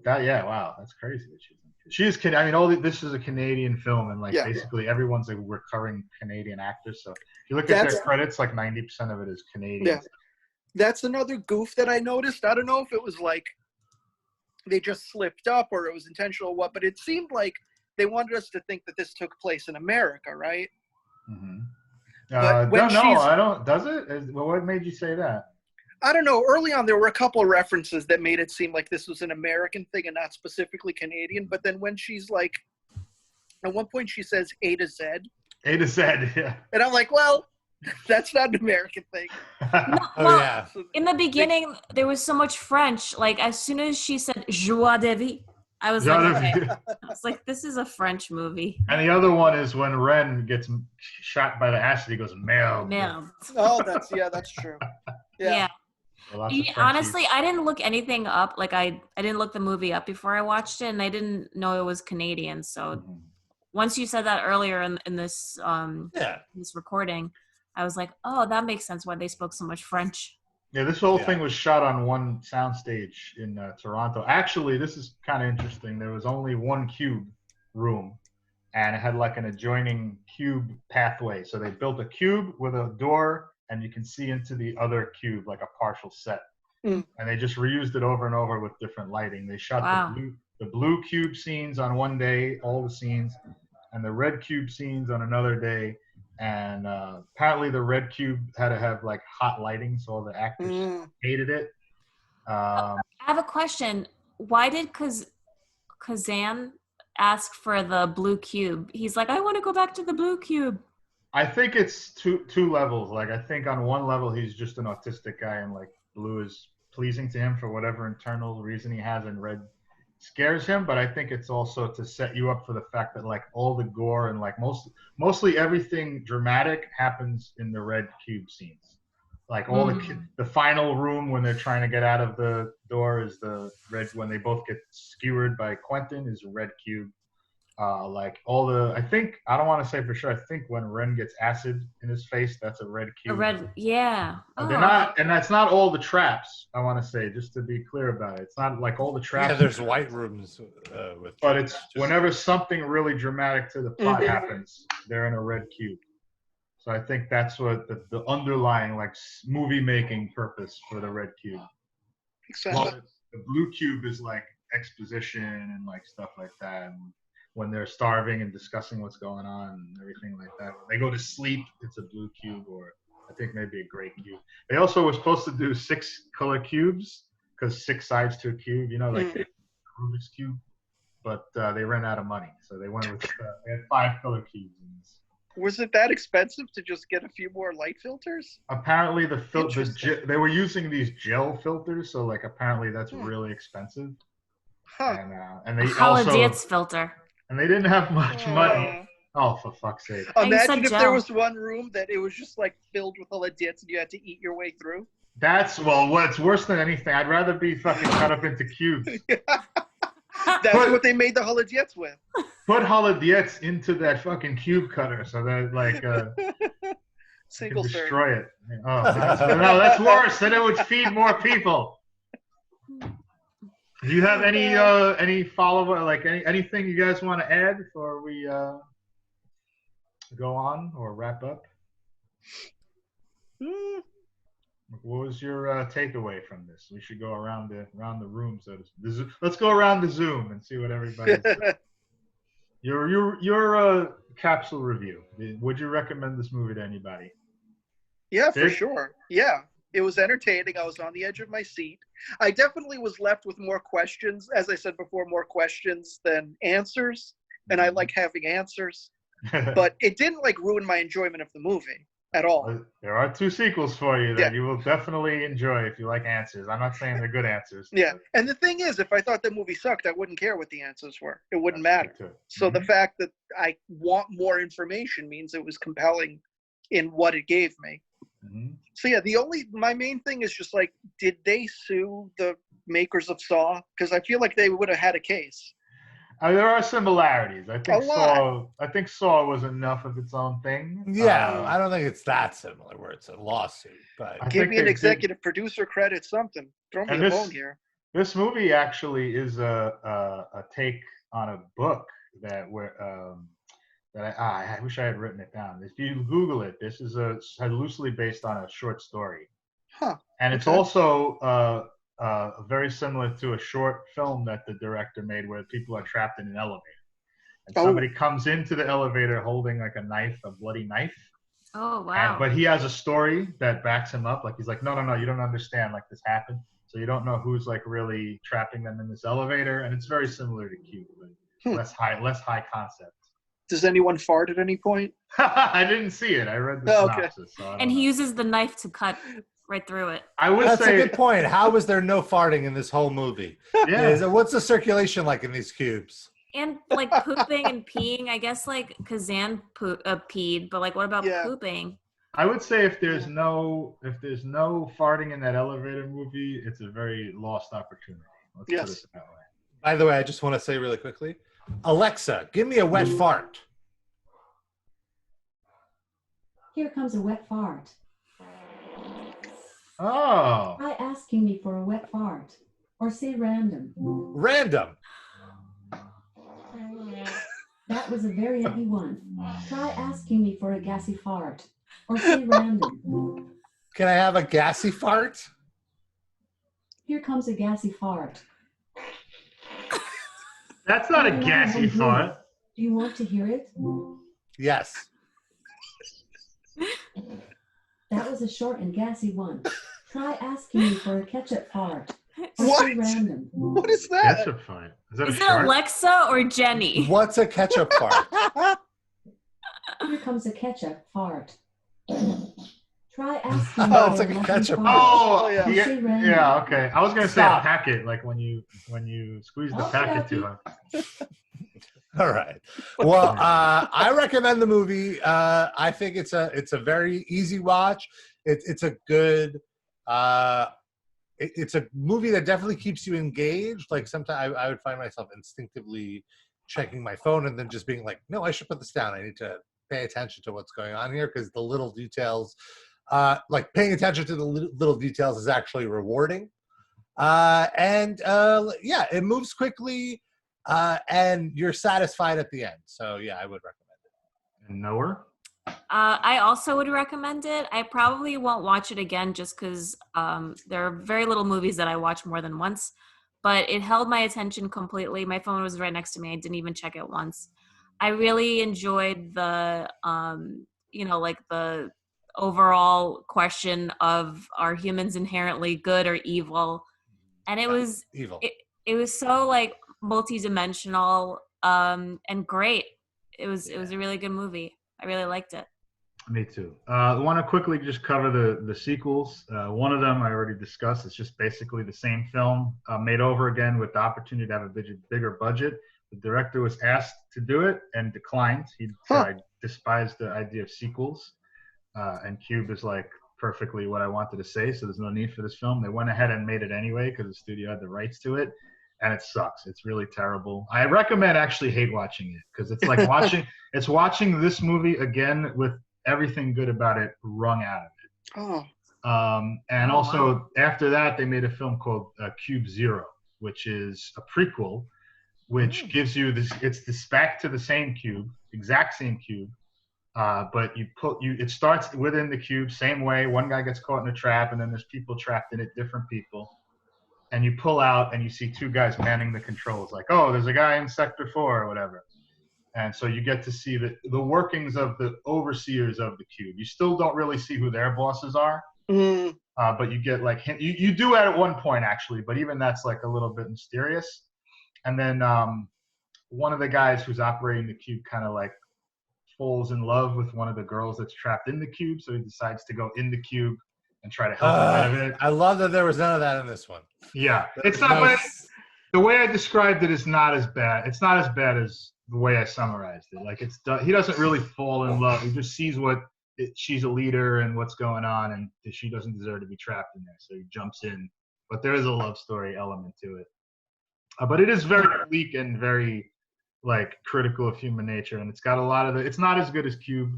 But wow, that's crazy that she's in. She is Canadian. I mean, this is a Canadian film, and like basically everyone's a recurring Canadian actor. So if you look at their credits, like 90% of it is Canadian. Yeah. That's another goof that I noticed. I don't know if it was like they just slipped up or it was intentional or what, but it seemed like they wanted us to think that this took place in America, right? Mm-hmm. I don't. Does it? Well, what made you say that? I don't know. Early on, there were a couple of references that made it seem like this was an American thing and not specifically Canadian. But then when she's like, at one point she says A to Z. A to Z, yeah. And I'm like, well, that's not an American thing. Yeah. In the beginning, there was so much French. Like, as soon as she said joie de vivre, I was like, this is a French movie. And the other one is when Ren gets shot by the acid, he goes, merde. Oh, that's true. Yeah. Well, honestly, I didn't look anything up. Like, I didn't look the movie up before I watched it, and I didn't know it was Canadian. So once you said that earlier in this this recording, I was like, oh, that makes sense why they spoke so much French. Yeah, this whole thing was shot on one soundstage in Toronto. Actually, this is kind of interesting. There was only one cube room, and it had like an adjoining cube pathway. So they built a cube with a door, and you can see into the other cube like a partial set. And they just reused it over and over with different lighting. They shot the blue cube scenes on one day, all the scenes, and the red cube scenes on another day. And apparently the red cube had to have like hot lighting, so all the actors hated it. I have a question. Why did Kazan ask for the blue cube? He's like, I want to go back to the blue cube. I think it's two levels. Like, I think on one level he's just an autistic guy, and like blue is pleasing to him for whatever internal reason he has, and red scares him. But I think it's also to set you up for the fact that like all the gore and like mostly everything dramatic happens in the red cube scenes. Like all the final room when they're trying to get out of the door is the red. When they both get skewered by Quentin is a red cube. Like all the, I think, I don't want to say for sure, I think when Ren gets acid in his face, that's a red cube. Yeah. They're not, and that's not all the traps, I want to say, just to be clear about it. It's not like all the traps. Yeah, there's white rooms. But it's whenever something really dramatic to the plot happens, they're in a red cube. So I think that's what the underlying like movie making purpose for the red cube. Exactly. Well, the blue cube is like exposition and like stuff like that. And when they're starving and discussing what's going on and everything like that. When they go to sleep, it's a blue cube, or I think maybe a gray cube. They also were supposed to do 6 color cubes because 6 sides to a cube, you know, like Rubik's Cube. But they ran out of money, so they went with they had 5 color cubes in this. Was it that expensive to just get a few more light filters? Apparently, they were using these gel filters, so like apparently that's really expensive. Huh. And they Holodets filter. And they didn't have much money. Oh, for fuck's sake. Imagine if there was one room that it was just like filled with holodets and you had to eat your way through. What's worse than anything. I'd rather be fucking cut up into cubes. That's what they made the holodets with. Put holodets into that fucking cube cutter so that like single serve. Destroy it. Oh, that's worse. Then it would feed more people. Do you have any follow-up, like anything you guys want to add before we go on or wrap up? What was your takeaway from this? We should go around the room. Let's go around the Zoom and see what everybody says. Your capsule review. Would you recommend this movie to anybody? Yeah, for sure. Yeah. It was entertaining. I was on the edge of my seat. I definitely was left with more questions. As I said before, more questions than answers. And I like having answers. But it didn't like ruin my enjoyment of the movie at all. There are 2 sequels for you that you will definitely enjoy if you like answers. I'm not saying they're good answers. Yeah. And the thing is, if I thought the movie sucked, I wouldn't care what the answers were. It wouldn't matter. So the fact that I want more information means it was compelling in what it gave me. So yeah, my main thing is just like, did they sue the makers of Saw? Because I feel like they would have had a case. There are similarities. I think Saw was enough of its own thing. Yeah, I don't think it's that similar where it's a lawsuit. But give me an executive producer credit, something. Throw me a bone here. This movie actually is a take on a book that I wish I had written it down. If you Google it, this is loosely based on a short story. Huh. And it's also very similar to a short film that the director made where people are trapped in an elevator. And somebody comes into the elevator holding like a knife, a bloody knife. Oh, wow. But he has a story that backs him up. Like he's like, no, you don't understand. Like this happened. So you don't know who's like really trapping them in this elevator. And it's very similar to Cube, but less high concept. Does anyone fart at any point? I didn't see it. I read the synopsis. So and he uses the knife to cut right through it. That's a good point. How was there no farting in this whole movie? Yeah. What's the circulation like in these cubes? And like pooping and peeing, I guess like Kazan peed, but like what about pooping? I would say if there's no farting in that elevator movie, it's a very lost opportunity. Let's put it that way. By the way, I just want to say really quickly, Alexa, give me a wet fart. Here comes a wet fart. Oh. Try asking me for a wet fart. Or say random. Random. That was a very heavy one. Try asking me for a gassy fart. Or say random. Can I have a gassy fart? Here comes a gassy fart. That's not a gassy fart. Do you want to hear it? Yes. That was a short and gassy one. Try asking me for a ketchup fart. What? Random. What is that? Ketchup fart. Is it Alexa or Jenny? What's a ketchup fart? Here comes a ketchup fart. Try asking me it's for like a a ketchup fart. Oh, yeah. Yeah, okay. I was going to say a packet, like when you squeeze the packet too hard. All right. Well, I recommend the movie. I think it's a very easy watch. It's a good. It's a movie that definitely keeps you engaged. Like sometimes I would find myself instinctively checking my phone and then just being like, no, I should put this down. I need to pay attention to what's going on here because the little details, like paying attention to the little details is actually rewarding. It moves quickly and you're satisfied at the end. So yeah, I would recommend it. And Noah? I also would recommend it. I probably won't watch it again just because there are very little movies that I watch more than once, but it held my attention completely. My phone was right next to me. I didn't even check it once. I really enjoyed the, the overall question of are humans inherently good or evil? And it was evil. It was so like multidimensional and great. It was a really good movie. I really liked it. Me too. I want to quickly just cover the sequels. One of them I already discussed. It's just basically the same film made over again with the opportunity to have a bigger budget. The director was asked to do it and declined. He said, I despise the idea of sequels. And Cube is like perfectly what I wanted to say, so there's no need for this film. They went ahead and made it anyway because the studio had the rights to it. And it sucks. It's really terrible. I recommend actually hate watching it because it's like watching this movie again with everything good about it wrung out of it. Also after that, they made a film called Cube Zero, which is a prequel, which gives you this. It's this back to the same cube, exact same cube, but it starts within the cube, same way. One guy gets caught in a trap, and then there's people trapped in it, different people. And you pull out and you see two guys manning the controls, like, oh, there's a guy in Sector 4 or whatever. And so you get to see the workings of the overseers of the cube. You still don't really see who their bosses are, but you get like you do at one point actually, but even that's like a little bit mysterious. And then one of the guys who's operating the cube kind of like falls in love with one of the girls that's trapped in the cube, so he decides to go in the cube and try to help him out of it. I love that there was none of that in this one. Yeah, it's not. The way I described it is not as bad. It's not as bad as the way I summarized it. Like he doesn't really fall in love. He just sees she's a leader and what's going on, and she doesn't deserve to be trapped in there. So he jumps in. But there is a love story element to it. But it is very bleak and very like critical of human nature, and it's got a lot of it's not as good as Cube.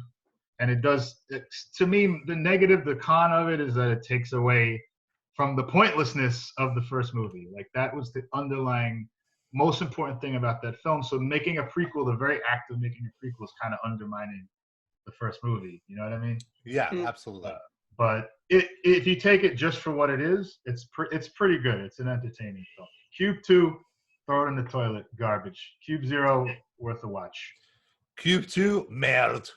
And to me, the con of it is that it takes away from the pointlessness of the first movie. Like that was the underlying most important thing about that film. So making a prequel, the very act of making a prequel is kind of undermining the first movie. You know what I mean? Yeah, absolutely. But if you take it just for what it is, it's pretty good. It's an entertaining film. Cube 2, throw it in the toilet, garbage. Cube 0, worth a watch. Cube 2, merde.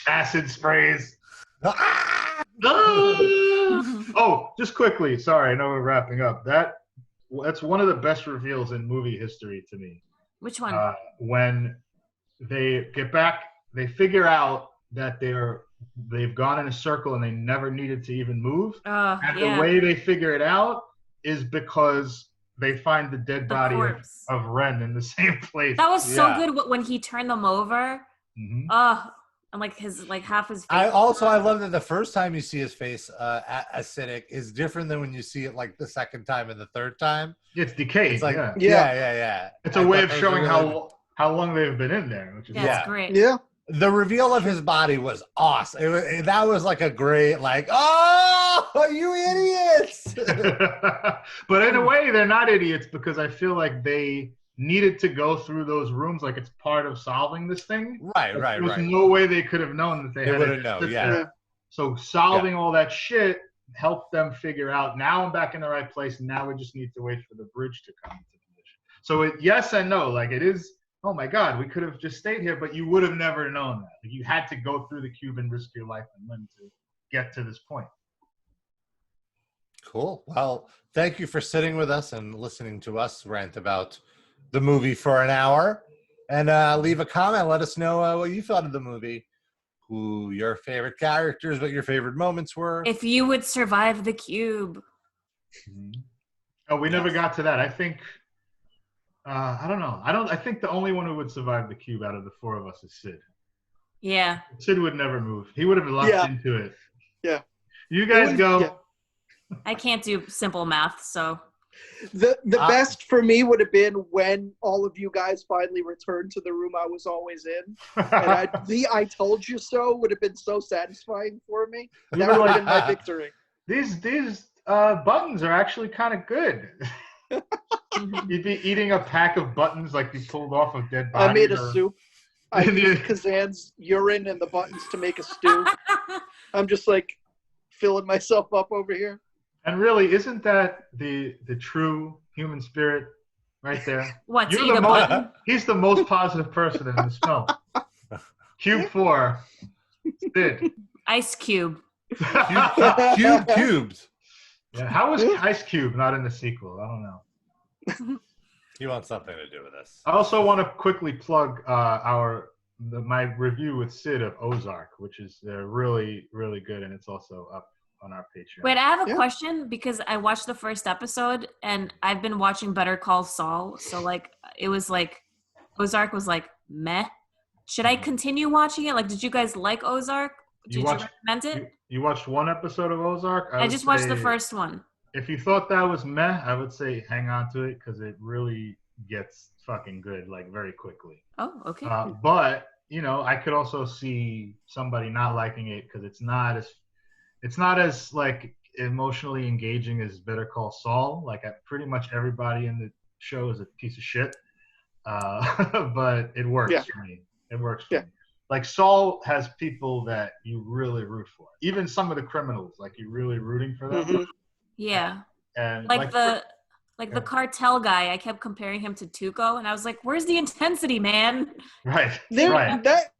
Acid sprays. Ah! Oh, just quickly. Sorry, I know we're wrapping up. That's one of the best reveals in movie history to me. Which one? When they get back, they figure out that they've gone in a circle and they never needed to even move. And the way they figure it out is because they find the dead body of Ren in the same place. That was so good when he turned them over. Mm-hmm. And like half his face. I love that the first time you see his face acidic is different than when you see it like the second time and the third time. It's decayed. It's like yeah. It's a way of showing how long they've been in there, which is that's great. Yeah. The reveal of his body was awesome. That was like a great, like, oh, you idiots! But in a way, they're not idiots because I feel like they needed to go through those rooms like it's part of solving this thing. Right. There's no way they could have known that they wouldn't know. Yeah. So solving all that shit helped them figure out. Now I'm back in the right place. Now we just need to wait for the bridge to come into position. So yes and no. Like it is. Oh my God, we could have just stayed here, but you would have never known that. Like, you had to go through the cube and risk your life and limb to get to this point. Cool. Well, thank you for sitting with us and listening to us rant about the movie for an hour. And leave a comment. Let us know what you thought of the movie, who your favorite characters, what your favorite moments were. If you would survive the cube. Mm-hmm. Oh, we never got to that. I think... I don't know. I think the only one who would survive the cube out of the four of us is Sid. Yeah. Sid would never move. He would have locked into it. Yeah. You guys go. Yeah. I can't do simple math, so. The best for me would have been when all of you guys finally returned to the room I was always in. And the I told you so would have been so satisfying for me. That would have been my victory. These buttons are actually kind of good. You'd be eating a pack of buttons like you pulled off of dead bodies. I made a soup. I used Kazan's urine and the buttons to make a stew. I'm just like filling myself up over here. And really, isn't that the true human spirit right there? What, to eat a button? He's the most positive person in this film. Cube 4. Sid. Ice Cube. Cubes. Yeah, how was Ice Cube not in the sequel? I don't know. You want something to do with this. I also want to quickly plug my review with Sid of Ozark, which is really, really good, and it's also up on our Patreon. Wait, I have a question because I watched the first episode, and I've been watching Better Call Saul, so like it was like Ozark was like meh. Should I continue watching it? Like, did you guys like Ozark? Did you recommend it? You watched one episode of Ozark? I just watched the first one. If you thought that was meh, I would say hang on to it because it really gets fucking good, like very quickly. Oh, okay. But I could also see somebody not liking it because it's not as like emotionally engaging as Better Call Saul. Like pretty much everybody in the show is a piece of shit, but it works for me. It works for me. Like Saul has people that you really root for, even some of the criminals. Like you're really rooting for them. Mm-hmm. Yeah. And like the cartel guy, I kept comparing him to Tuco, and I was like, "Where's the intensity, man?" Right. That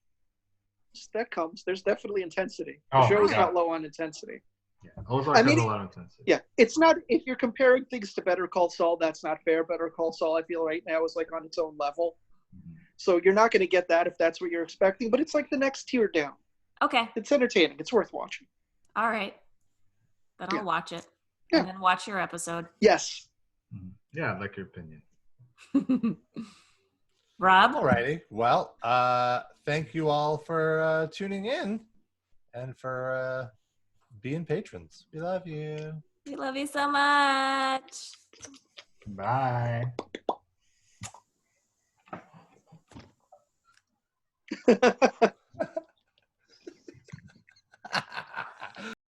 comes. There's definitely intensity. The show is not low on intensity. Yeah, Ozark has a lot of intensity. Yeah, it's not. If you're comparing things to Better Call Saul, that's not fair. Better Call Saul, I feel right now is like on its own level. Mm-hmm. So you're not going to get that if that's what you're expecting. But it's like the next tier down. Okay. It's entertaining. It's worth watching. All right. Then I'll watch it. Yeah. And then watch your episode. Yes. Yeah, I like your opinion. Rob? Alrighty. Well, thank you all for tuning in and for being patrons. We love you. We love you so much. Bye.